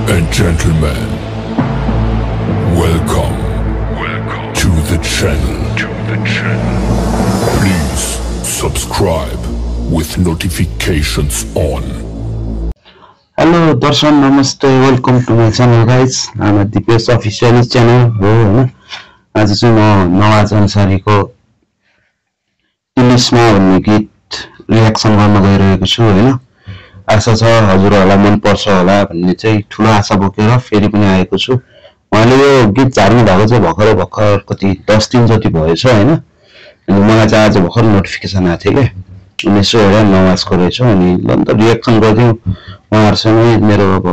and gentlemen, welcome to the channel. Please subscribe with notifications on. Hello Darshan, Namaste, welcome to my channel guys. I'm at the Dipesh official channel हो हैन. आज चाहिँ म नवाज अन्सारीको तिलिस्मा भन्ने गीत reaction गर्न गइरहेको छु हैन. आशा छ हजुरहरुलाई मन पर्छ होला भन्ने चाहिँ ठूलो आशा बोकेर फेरि पनि आएको छु. मैले यो गीत झार्नु भएको चाहिँ भर्खर कति 10 दिन जति भएछ हैन. अनि मलाई चाहिँ आज भर्खर नोटिफिकेसन आएको थियो के 1900 हेरेर नवाजको रहेछ अनि अन्त रियाक्सन गर्दियौ उहाँहरुसँग मेरो अब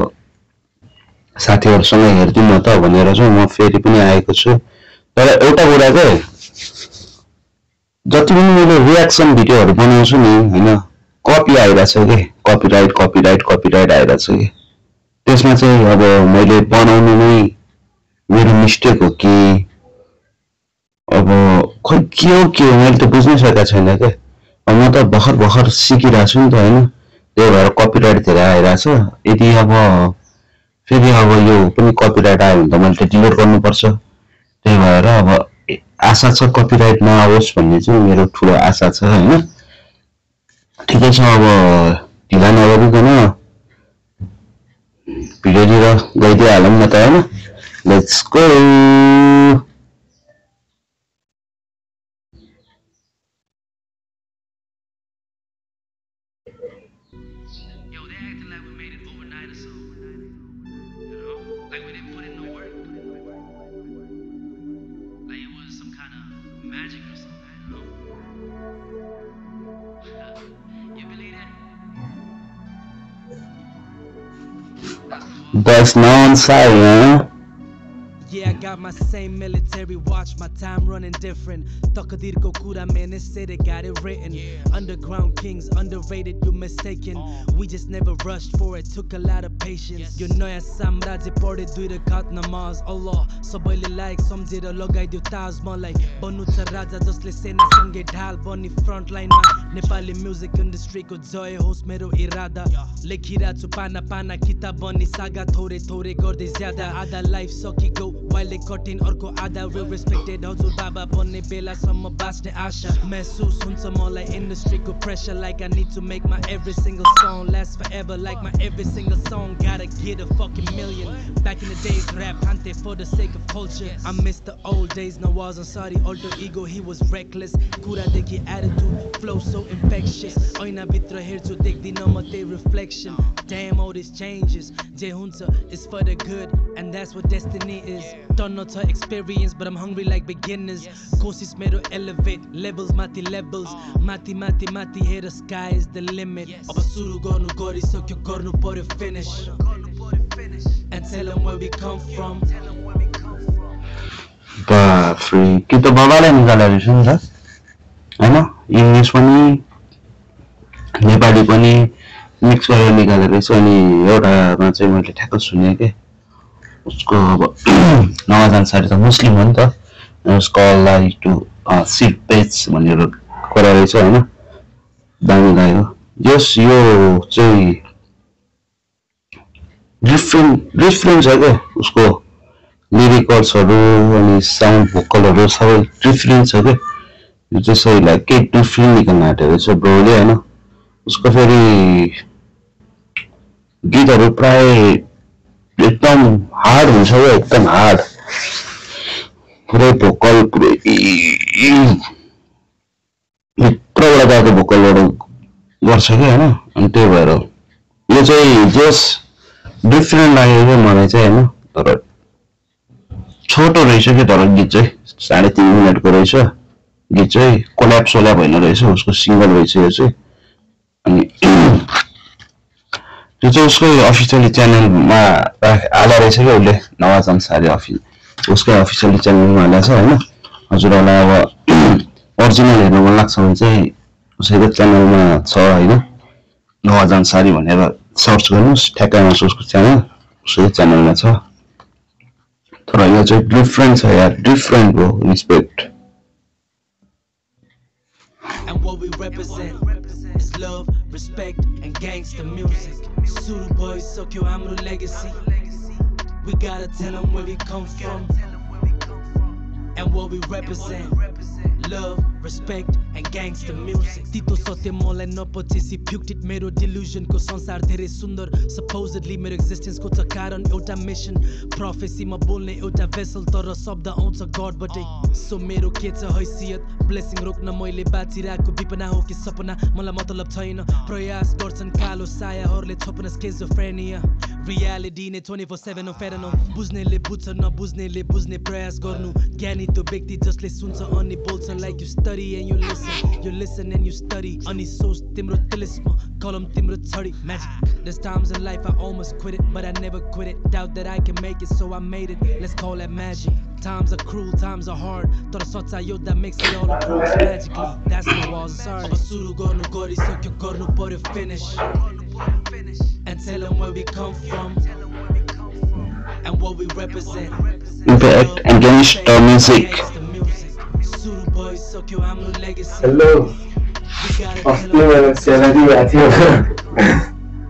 साथीहरुसँग हेर्दियौ न त भनेर चाहिँ म फेरि पनि आएको छु. तर एउटा कुरा चाहिँ जति पनि मैले रियाक्सन भिडियोहरु बनाउँछु नि हैन कपी आइराछ के कपिराइट आइराछ के. त्यसमा चाहिँ अब मैले बनाउनु नै मेरो मिस्टेक हो कि अब खै के हो मैले त बुझ्नै सकेको छैन के. म त भर्खर सिकिरा छु नि त हैन. त्यो भएर कपिराइट धेरै आइराछ. यदि अब फेरि अब यो पनि कपिराइट आयो भने त मैले त डिलिट गर्नुपर्छ. त्यही भएर अब आशा छ कपिराइट नआओस् भन्ने चाहिँ मेरो ठूलो आशा छ हैन. ठिकै छ अब ढिला नगरिकन भिडियोतिर गइदिइहालौँ न त हैन. Let's go. That's non-science, huh? Yeah, I got my same military watch, my time running different. Takadir ko kura maine said it got it written. Underground kings, underrated, you mistaken. We just never rushed for it, took a lot of patience. You know ya samrajya pade duira kat namaz Allah. Sabaile like samjera lagaidiyo taj malai. Banu cha raja jasle sena sange ढाल bani front line ma. Nepali music industry ko joy host mero irada. Lekhira chu pana pana kitab bani saga thore garde zyada. Ada life saki go while they cutting अर्को आधा real respected हजुर बाबा बन्ने बेलासम्म बाँच्ने आशा महसुस हुन्छ मलाई इन्डस्ट्रीको pressure like I need to make my every single song last forever like my every single song gotta get a fucking million. Back in the days rap hante for the sake of culture. I miss the old days. Nawaz Ansari alter ego he was reckless. कुरा देखि attitude flow so infectious. ऐना भित्र हेर्छु देख्दिन म त्यही reflection. Damn all these changes जे हुन्छ is for the good and that's what destiny is. Don't know to experience but I'm hungry like beginners. Kosis mero elevate levels mati levels. Mati here the sky is the limit. Aba suru garnu garisakyo garnu paryo finish. And tell them where we come from. Free कि त बाबाले निकालेको छु नि त हैन. English पनि नेपाली पनि मिक्स गरेर निकालेको छु. अनि एउटामा चाहिँ मैले ठ्याक्क सुने के उसको अब नवाज अन्सारी त मुस्लिम हो नि त. उसको लाइक टु सिट पेज भनेर गरेको छ हैन. दामी लाग्यो. यस यो चाहिँ डिफरेन्ट छ के उसको लिरिकल्सहरु अनि साउन्ड भोकलहरु सबै डिफरेन्ट छ के. यो चाहिँ सही लाग्यो के डिफरेन्ट निकाल्न आँटेको छ ब्रोले हैन. उसको फेरि गीतहरु प्राय एकदम हार्ड हुन्छ के एकदम हार्ड पुरै भोकल पुरै भित्रबाट गएको भोकलबाट गर्छ के हैन. अनि त्यही भएर यो चाहिँ जस्ट डिफरेन्ट लाग्यो के मलाई चाहिँ हैन. तर छोटो रहेछ के तर गीत चाहिँ 3.5 मिनेटको रहेछ. गीत चाहिँ कोल्याप्स होइन रहेछ. उसको सिंगल रहेछ यो चाहिँ. अनि त्यो चाहिँ उसको अफिसियल च्यानलमा हाले रहेछ के उसले नवाज अन्सारी उसकै अफिसियल च्यानलमा हालेछ हैन. हजुरहरुलाई अब ओरिजिनल हेर्न मन लाग्छ भने चाहिँ उसैको च्यानलमा छ हैन. नवाज अन्सारी भनेर सर्च गर्नुस् ठ्याक्कै आउँछ उसको च्यानल. उसकै च्यानलमा छ. तर यो चाहिँ डिफरेन्ट छ यार. डिफरेन्ट हो. Respect. And what we represent is love, respect, and gangster music. Suru boys, so kill हाम्रो legacy. We gotta tell them where we come from and what we represent. Love, respect, and gangster music. Tito सत्य मलाई नपचेसी फ्युक्टेड मेरो delusion को संसार धेरै सुन्दर. Supposedly मेरो existence को छ कारण एउटा mission. Prophecy मा बोल्ने एउटा vessel तर शब्द आउँछ God बाटै. So मेरो के छ हैसियत blessing रोक्न मैले बाँचिरहेको विपना हो कि सपना मलाई मतलब छैन. प्रयास गर्छन् कालो सायाहरूले छोप्न schizophrenia. Reality नै 24/7 हो फेरन. बुझ्नेले बुझ्छ नबुझ्नेले बुझ्ने प्रयास गर्नु. ज्ञानी त्यो व्यक्ति जसले सुन्छ अनि बोल्छ. Like you study and you listen and you study. Ani soch timro tilisma, kalam timro chhadi. Magic. There's times in life I almost quit it, but I never quit it. Doubt that I can make it, so I made it. Let's call that magic. Times are cruel, times are hard. Tara sochayo that makes it all improves magically. That's the walls sorry. Aba suru garnu garisakyo garnu paryo finish. And tell them where we come from and what we represent. Impact against the music. Hello.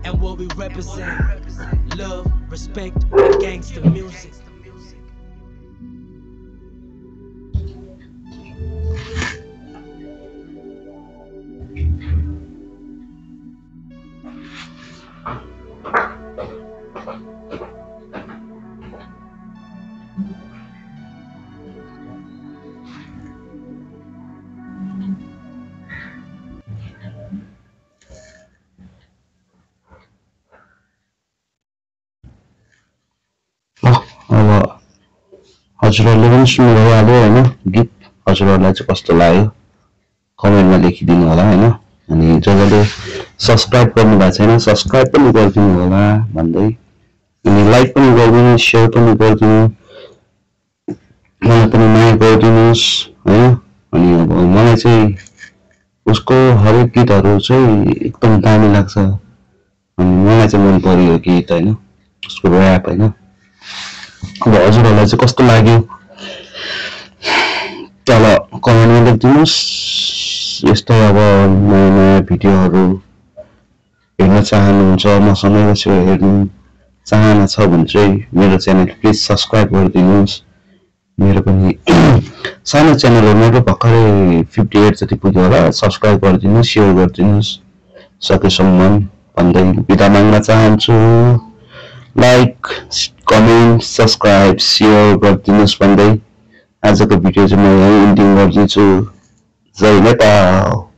And what we represent. Love, respect, and gangster music. अब हजुरहरूले पनि सुन्नुभइहाल्यो होइन गीत. हजुरहरूलाई चाहिँ कस्तो लाग्यो कमेन्टमा लेखिदिनु होला होइन. अनि जसले सब्सक्राइब गर्नु भएको छैन सब्सक्राइब पनि गरिदिनु होला भन्दै. अनि लाइक पनि गरिदिनु, सेयर पनि गरिदिनु, मलाई पनि माया गरिदिनुहोस् होइन. अनि अब मलाई चाहिँ उसको हरेक गीतहरू चाहिँ एकदम दामी लाग्छ. अनि मलाई चाहिँ मन पर्यो गीत होइन, उसको ऱ्याप होइन. अब हजुरहरूलाई चाहिँ कस्तो लाग्यो तल कमेन्टमा लेखिदिनुहोस्. यस्तै अब नयाँ नयाँ भिडियोहरू हेर्न चाहनुहुन्छ, मसँगै बसेर हेर्नु चाहना छ भने चाहिँ मेरो च्यानल प्लिज सब्सक्राइब गरिदिनुहोस्. मेरो पनि सानो च्यानल हो, मेरो भर्खरै 58 जति पुग्यो होला. सब्सक्राइब गरिदिनुहोस्, सेयर गरिदिनुहोस् सकेसम्म भन्दै बिदा माग्न चाहन्छु. लाइक, कमेन्ट, सब्सक्राइब, सेयर गरिदिनुहोस् भन्दै आजको भिडियो चाहिँ म यहीँ एन्डिङ गर्दैछु. जय नेपाल.